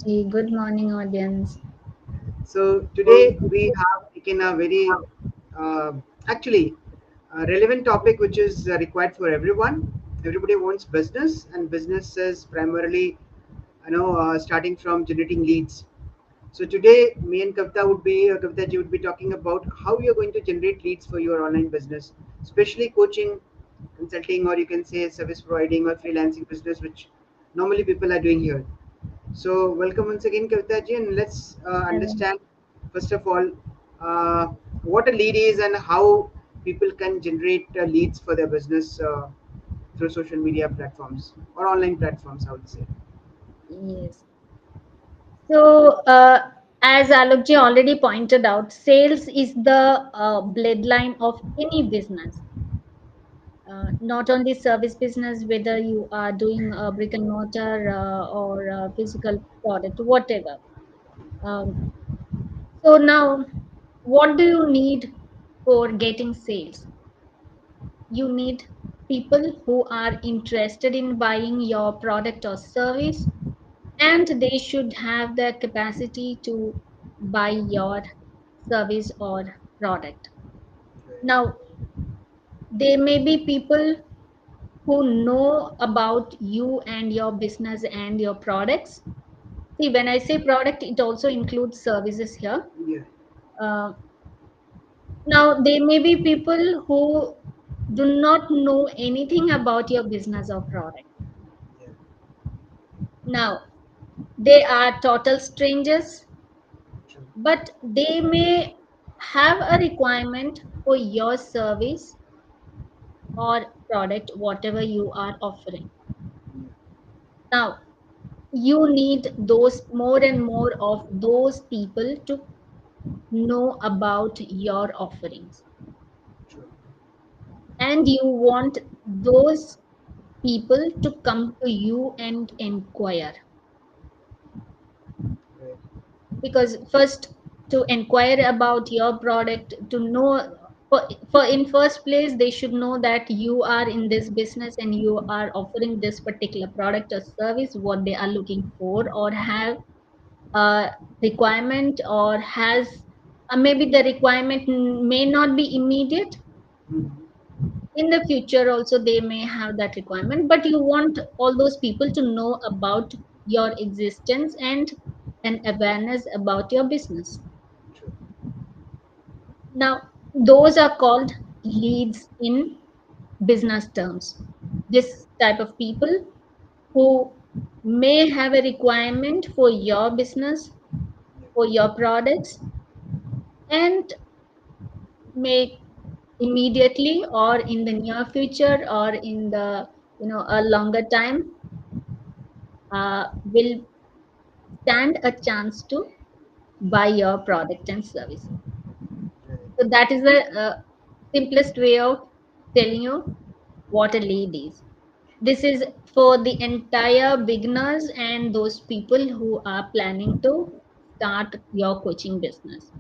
Ji. Good morning, audience. So today we have taken a very uh, actually relevant topic which is required for everyone. Everybody wants business, and business is primarily, starting from generating leads. So today, me and Kavitha ji would be talking about how you're going to generate leads for your online business, especially coaching, consulting, or you can say service providing or freelancing business, which normally people are doing here. So, welcome once again, Kavitha ji, and let's Um, understand first of all uh, what a lead is and how people can generate leads for their business through social media platforms or online platforms, I would say. yes. So, as Alokji already pointed out, sales is the bloodline of any business. Not only service business, whether you are doing a brick and mortar or a physical product, whatever. Um, so now, what do you need for getting sales? You need people who are interested in buying your product or service, and they should have the capacity to buy your service or product. Now, there may be people who know about you and your business and your products. See, when I say product, it also includes services here. Yeah, uh, Now, there may be people who do not know anything about your business or product. yeah, Now, they are total strangers, true, but they may have a requirement for your service or product, whatever you are offering. yeah, Now, you need those more and more of those people to know about your offerings. true, And you want those people to come to you and inquire. right, Because first, to inquire about your product, to know, for in first place they should know that you are in this business and you are offering this particular product or service, what they are looking for, or have a requirement, or has maybe the requirement may not be immediate. mhm, In the future also they may have that requirement, but you want all those people to know about your existence and an awareness about your business. true, Now, those are called leads in business terms. This type of people who may have a requirement for your business, yeah, for your products, and may immediately or in the near future or in the a longer time will stand a chance to buy your product and service. right, So that is the simplest way of telling you what a lead is. This is for the entire beginners and those people who are planning to start your coaching business.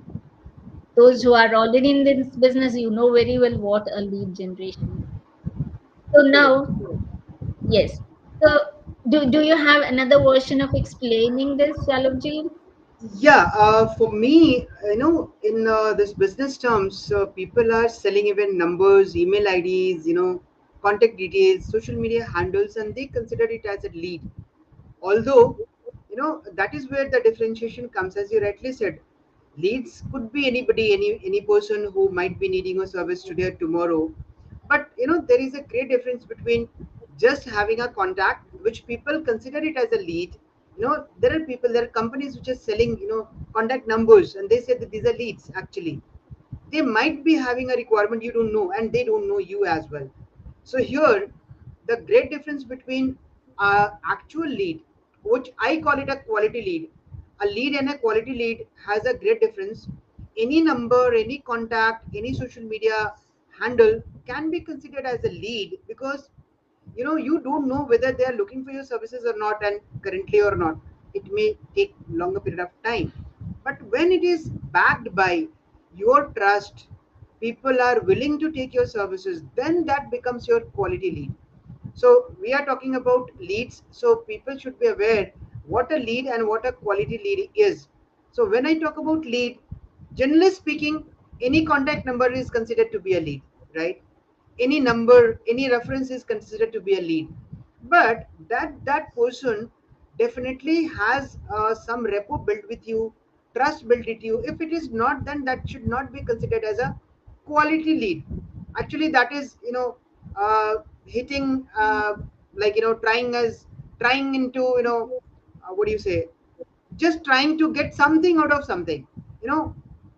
Those who are already in this business, you know very well what a lead generation is. So correct. now, yes. So do you have another version of explaining this, Shalabji? Yeah, for me, in this business terms, people are selling even numbers, email IDs, contact details, social media handles, and they consider it as a lead. Although, that is where the differentiation comes, as you rightly said. Leads could be anybody, any person who might be needing a service today or tomorrow. But there is a great difference between just having a contact, which people consider it as a lead. There are companies which are selling, contact numbers, and they say that these are leads. Actually, they might be having a requirement you don't know, and they don't know you as well. So here, the great difference between actual lead, which I call it a quality lead, a lead and a quality lead has a great difference. Any number, any contact, any social media handle can be considered as a lead, because you don't know whether they are looking for your services or not, and currently or not. It may take longer period of time, but when it is backed by your trust, people are willing to take your services, then that becomes your quality lead. So we are talking about leads, so people should be aware what a lead and what a quality lead is. So when I talk about lead, generally speaking, any contact number is considered to be a lead, right? Any number, any reference is considered to be a lead. But that person definitely has some rapport built with you, trust built with you. If it is not, then that should not be considered as a quality lead. Actually, that is, hitting, trying into, what do you say, just trying to get something out of something, you know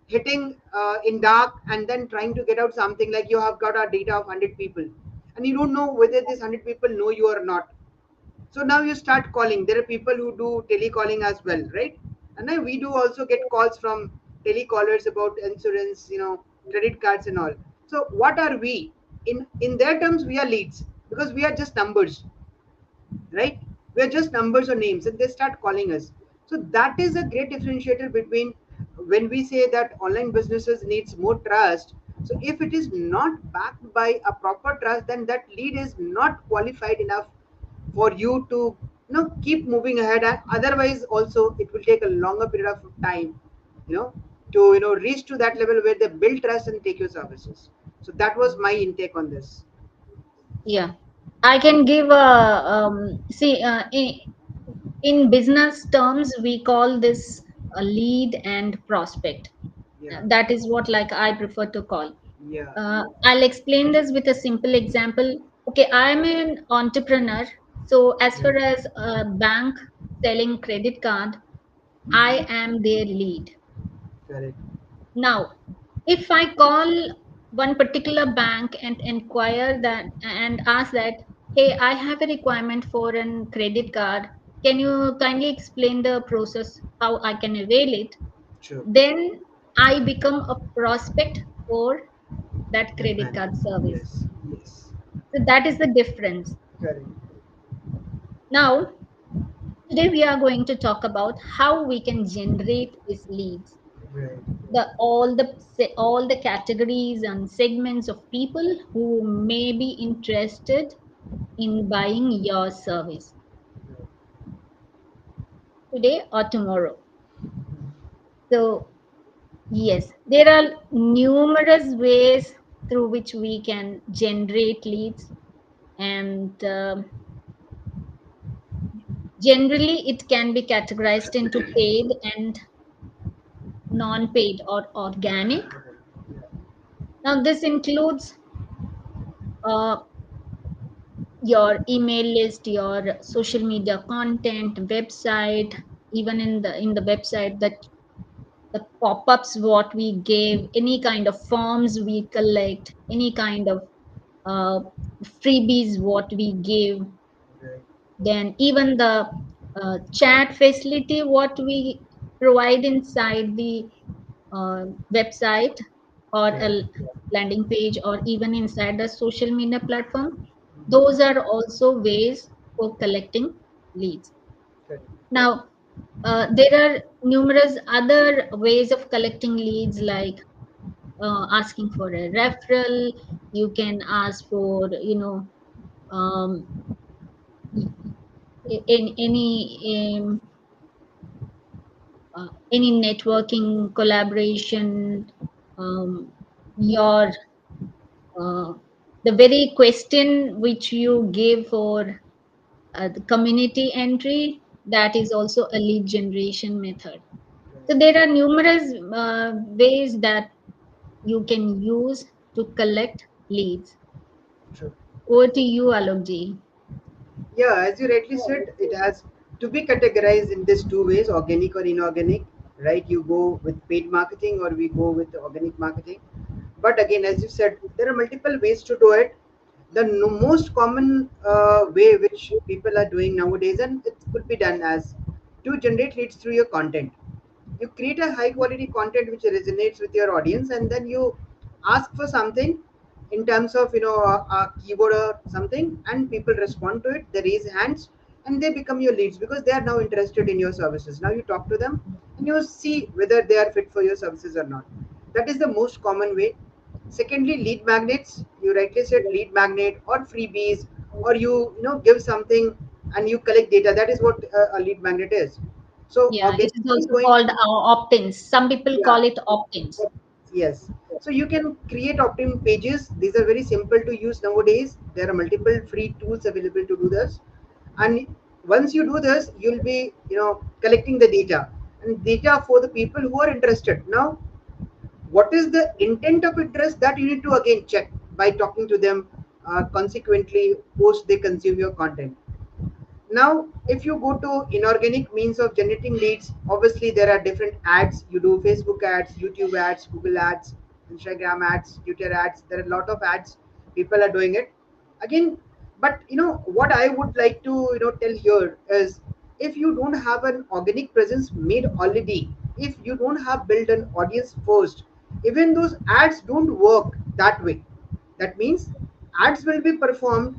hitting in dark and then trying to get out something. Like, you have got a data of 100 people and you don't know whether these 100 people know you or not. So now you start calling. There are people who do telecalling as well, right? And now we do also get calls from telecallers about insurance, credit cards and all. So what are we? In their terms, we are leads because we are just numbers, right? We're just numbers or names, and they start calling us. So that is a great differentiator between when we say that online businesses needs more trust. So if it is not backed by a proper trust, then that lead is not qualified enough for you to keep moving ahead. And otherwise also it will take a longer period of time, you know to reach to that level where they build trust and take your services. So that was my intake on this. Yeah, I can give a see in business terms we call this a lead and prospect. Yeah. That is what like I prefer to call. Yeah. I'll explain this with a simple example. Okay, I'm an entrepreneur. So as far Right. as a bank selling credit card, I Mhm. am their lead. Correct. Now, if I call one particular bank and inquire that and ask that, hey, I have a requirement for an credit card. Can you kindly explain the process how I can avail it? Sure. Then I become a prospect for that That credit bank. card service. Yes. Yes. So that is the difference. Correct. Now, today we are going to talk about how we can generate these leads. Right. All the categories and segments of people who may be interested in buying your service today or tomorrow. So yes, there are numerous ways through which we can generate leads, and generally it can be categorized into paid and non-paid or organic. Now this includes your email list, your social media content, website. Even in the website, that the pop-ups what we gave, any kind of forms we collect, any kind of uh, freebies what we give, Right. then even the chat facility what we provide inside the uh, website or Correct. a landing page or even inside the social media platform. Those Mhm. are also ways for collecting leads. Correct. Now, there are numerous other ways of collecting leads, like asking for a referral. You can ask for, um, in any networking collaboration. Your The very question which you give for the community entry, that is also a lead generation method. So Right. there are numerous ways that you can use to collect leads. True. Over to you, Alokji. Yeah, as you rightly said, it has to be categorized in these two ways, organic or inorganic, right? You go with paid marketing or we go with organic marketing. But again, as you said, there are multiple ways to do it. The most common way which people are doing nowadays, and it could be done as to generate leads through your content. You create a high quality content which resonates with your audience, and then you ask for something in terms of a keyword or something, and people respond to it, they raise hands, and they become your leads because they are now interested in your services. Now you talk to them and you see whether they are fit for your services or not. That is the most common way. Secondly, lead magnets. You rightly said lead magnet or freebies, or you give something and you collect data. That is what a lead magnet is. So Yeah, it is organically also going, called opt-ins. Some people yeah, call it opt-ins. yes. So you can create opt-in pages. These are very simple to use nowadays. There are multiple free tools available to do this. And once you do this, you'll be, collecting the data, and data for the people who are interested. Now, what is the intent of interest, that you need to again check by talking to them consequently post they consume your content. Now, if you go to inorganic means of generating leads, obviously there are different ads. You do Facebook ads, YouTube ads, Google ads, Instagram ads, Twitter ads. There are a lot of ads. People are doing it. Again, but what I would like to tell here is, if you don't have an organic presence made already, if you don't have built an audience first, even those ads don't work that way. That means ads will be performed,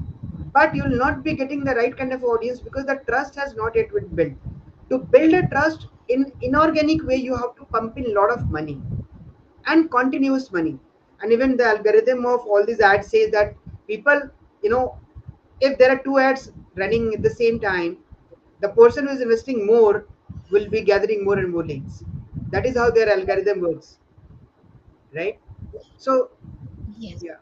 but you'll not be getting the right kind of audience because the trust has not yet been built. To build a trust in inorganic way, you have to pump in a lot of money and continuous money. And even the algorithm of all these ads says that people, you know, if there are two ads running at the same time, the person who is investing more will be gathering more and more leads. That is how their algorithm works, right? So, Yes. yeah,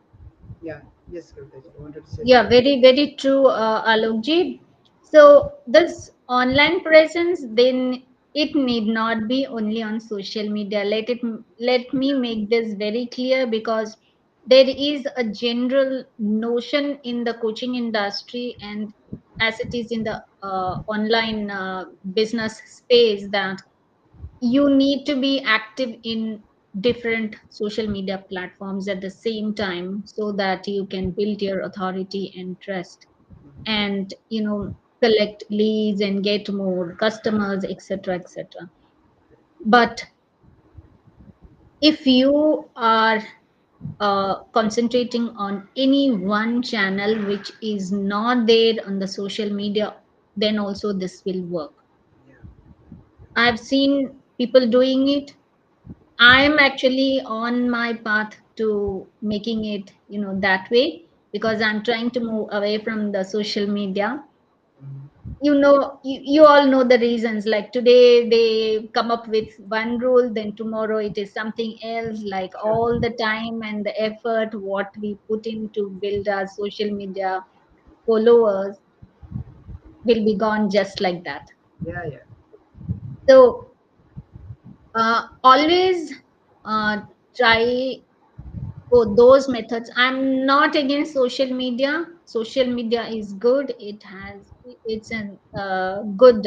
yeah, yes, Kavita, I wanted to say Yeah, something. very, very true, Alokji. So this online presence, then it need not be only on social media. Let me make this very clear, because there is a general notion in the coaching industry, and as it is in the online business space, that you need to be active in different social media platforms at the same time, so that you can build your authority and trust, and collect leads and get more customers, etc., etc. But if you are concentrating on any one channel which is not there on the social media, then also this will work. Yeah, I've seen people doing it. I'm actually on my path to making it, that way, because I'm trying to move away from the social media. mhm, You all know the reasons. Like today, they come up with one rule, then tomorrow it is something else. Like sure. all the time and the effort what we put in to build our social media followers will be gone just like that. Yeah, yeah, So, always try for those methods. I'm not against social media. Social media is good. It's an good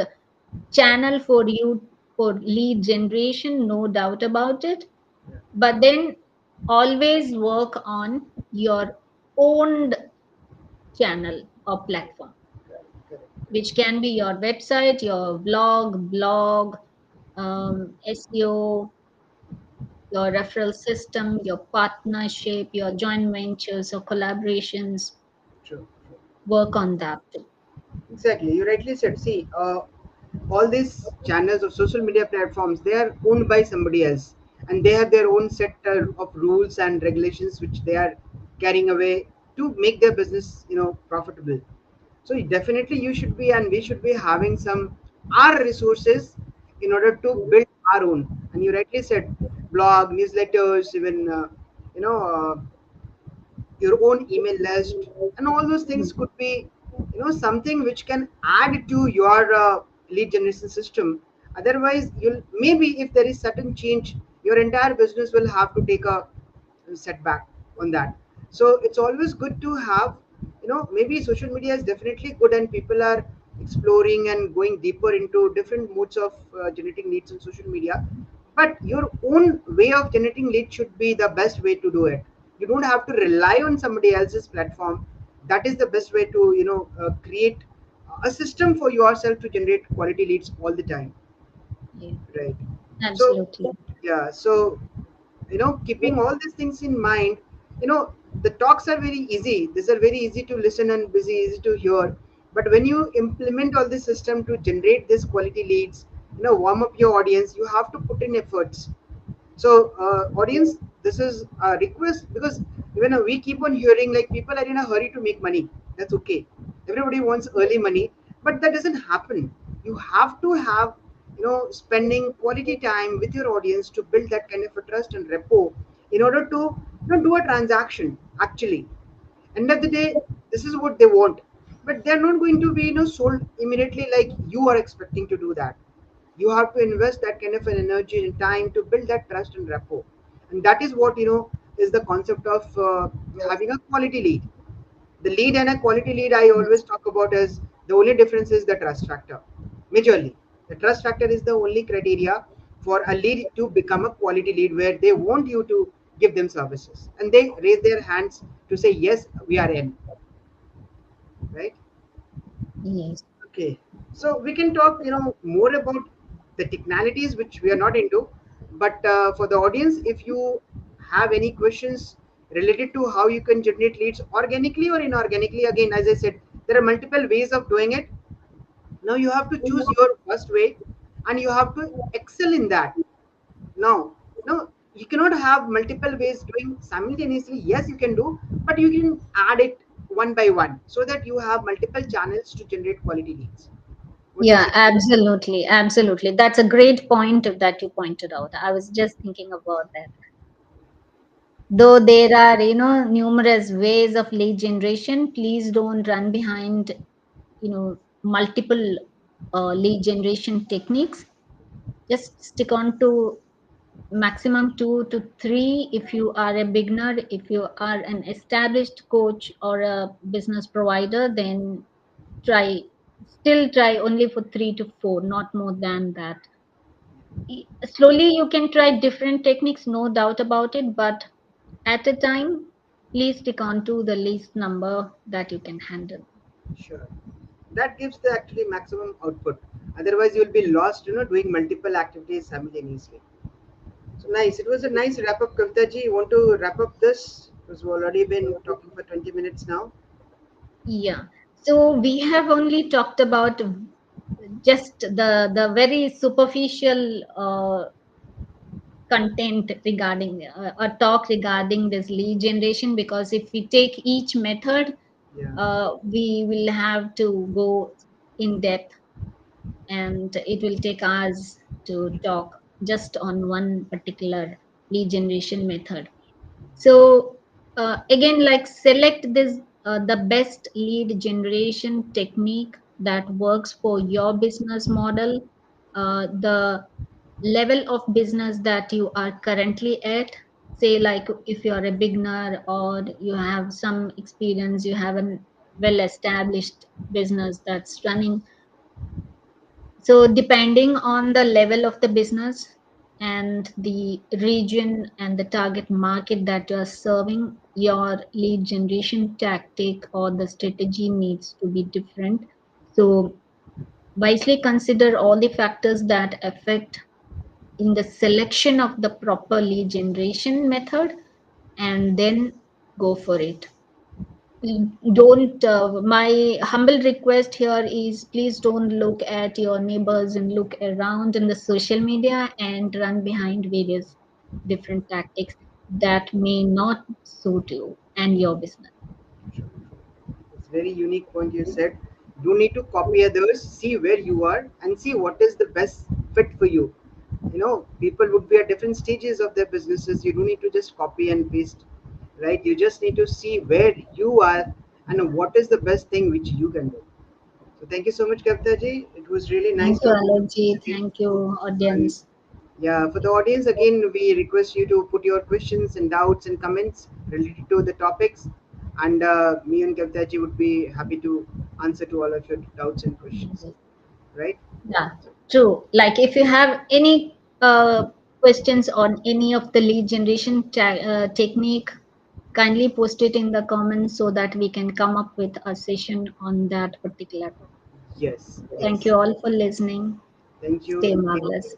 channel for you for lead generation, no doubt about it. yeah. But then always work on your own channel or platform, Correct, correct, which correct. can be your website, your blog, SEO, your referral system, your partnership, your joint ventures or collaborations. True, true. Work on that too. Exactly, you rightly said. See, all these channels of social media platforms, they are owned by somebody else, and they have their own set of rules and regulations which they are carrying away to make their business, profitable. So definitely, you should be, and we should be having some our resources in order to build our own. And you rightly said, blog, newsletters, even your own email list, and all those things could be something which can add to your lead generation system. Otherwise, you'll maybe, if there is certain change, your entire business will have to take a setback on that. So it's always good to have, maybe social media is definitely good, and people are exploring and going deeper into different modes of generating leads on social media. But your own way of generating leads should be the best way to do it. You don't have to rely on somebody else's platform. That is the best way to create a system for yourself to generate quality leads all the time, Yeah, right? So, absolutely. yeah, so keeping all these things in mind, the talks are very easy. These are very easy to listen and busy easy to hear. But when you implement all this system to generate this quality leads, warm up your audience, you have to put in efforts. So, audience, this is a request, because we keep on hearing like people are in a hurry to make money. That's okay. Everybody wants early money, but that doesn't happen. You have to have, spending quality time with your audience to build that kind of a trust and rapport in order to, do a transaction actually. End of the day, this is what they want, but they're not going to be, sold immediately like you are expecting to do that. You have to invest that kind of an energy and time to build that trust and rapport, and that is what, is the concept of having a quality lead. The lead and a quality lead I always talk about is, the only difference is the trust factor. Majorly, the trust factor is the only criteria for a lead to become a quality lead, where they want you to give them services and they raise their hands to say yes, we are in, right? Yes. Okay, so we can talk, more about the technicalities which we are not into, but for the audience, if you have any questions related to how you can generate leads organically or inorganically, again, as I said, there are multiple ways of doing it. Now you have to choose your first way, and you have to excel in that. Now, no, you cannot have multiple ways doing simultaneously. Yes, you can do, but you can add it one by one so that you have multiple channels to generate quality leads. What do you Yeah, say? absolutely. Absolutely. That's a great point that you pointed out. I was just thinking about that. Though there are, numerous ways of lead generation, please don't run behind, multiple lead generation techniques. Just stick on to maximum 2 to 3 if you are a beginner. If you are an established coach or a business provider, then try still try only for 3 to 4, not more than that. Slowly you can try different techniques, no doubt about it, but at a time, please stick on to the least number that you can handle. Sure. That gives the actually maximum output. Otherwise, you will be lost, doing multiple activities simultaneously. So nice. It was a nice wrap up, Kavita ji. You want to wrap up this? Because we've already been talking for 20 minutes now. Yeah. So we have only talked about just the very superficial content regarding a talk regarding this lead generation, because if we take each method, Yeah, we will have to go in depth, and it will take hours to talk just on one particular lead generation method. So again, like, select this the best lead generation technique that works for your business model, the level of business that you are currently at. Say, like, if you are a beginner or you have some experience, you have a well established business that's running. So, depending on the level of the business and the region and the target market that you are serving, your lead generation tactic or the strategy needs to be different. So, wisely consider all the factors that affect in the selection of the proper lead generation method, and then go for it. Don't My humble request here is, please don't look at your neighbors and look around in the social media and run behind various different tactics that may not suit you and your business. sure. It's very unique point you said. Don't need to copy others. See where you are and see what is the best fit for you. People would be at different stages of their businesses. You don't need to just copy and paste, right? You just need to see where you are and what is the best thing which you can do. So thank you so much, Kavita ji. It was really nice Thank you, talking to you once Alokji. again. Thank you, And audience. yeah, for the audience, again, we request you to put your questions and doubts and comments related to the topics. And me and Kavita ji would be happy to answer to all of your doubts and questions. Right? Yeah, true. Like, if you have any questions on any of the lead generation technique, kindly post it in the comments so that we can come up with a session on that particular topic. Yes, Thank yes. you all for listening. Thank you. Stay Take marvelous.